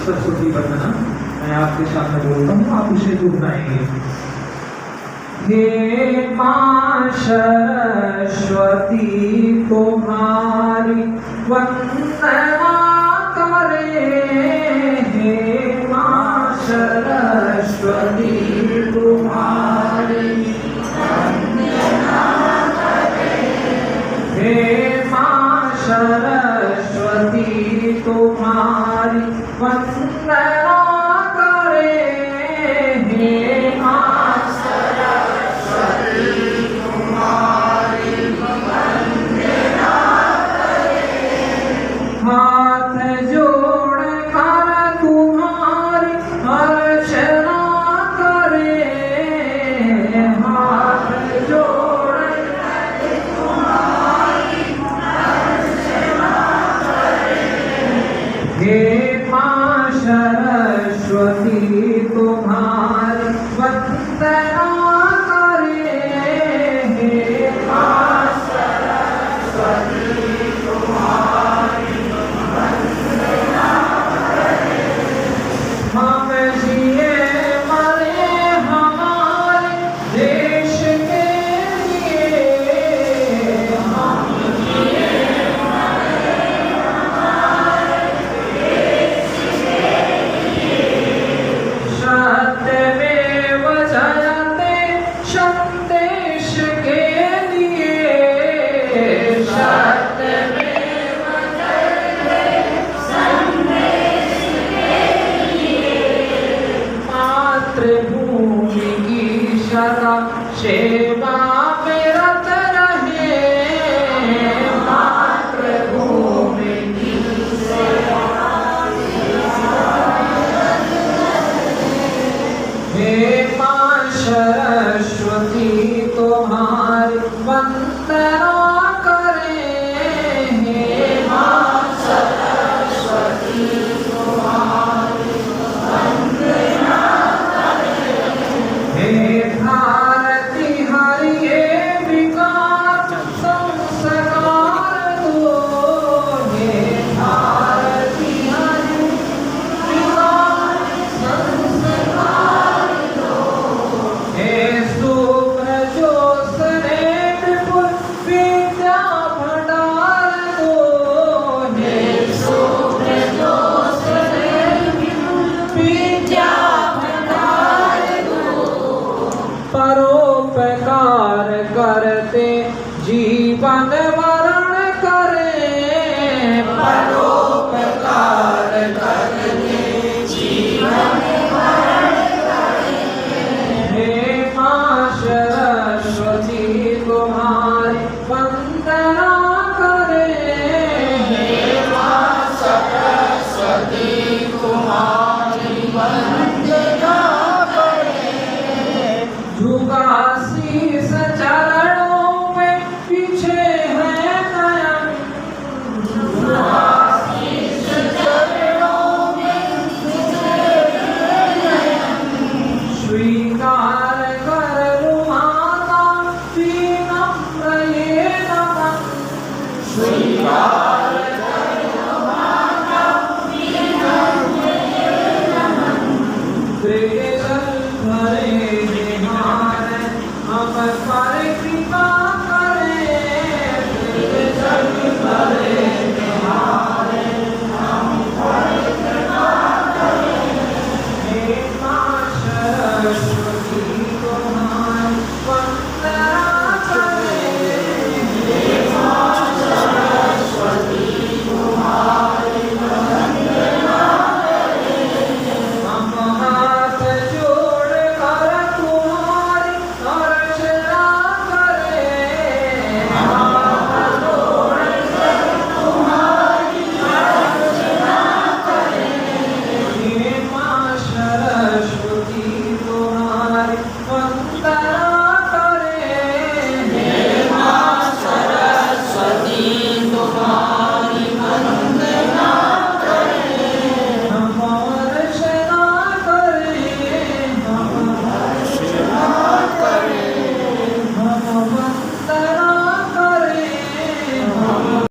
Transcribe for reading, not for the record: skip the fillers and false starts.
सरस्वती वंदना मैं आपके सामने बोलता हूँ, आप उसे दोहराएंगे। हे माँ सरस्वती तुम्हारी वंदना करे, हे माँ सरस्वती तुम्हारी वंदना करे, हे माँ सरस्वती तुम्हारी वंदना करे, हे माँ सरस्वती तुम्हारी वंदना करे। हाथ जोड़ कर तुम्हारी अर्चना करे, हाथ जोड़ कर तुम्हारी अर्चना करे, हे माँ सरस्वती तुम्हारी वंदना करे, हे माँ सरस्वती तुम्हारी वंदना करे। हम जिए मरे हमारे देश के लिए, हम जिए मरे हमारे देश के लिए, सत्यमेव जयते संदेश के लिए, सत्यमेव जयते संदेश के लिए। मातृभूमि की सदा सेवा में रत रहे, मातृभूमि की सेवा में रत रहे, हे माँ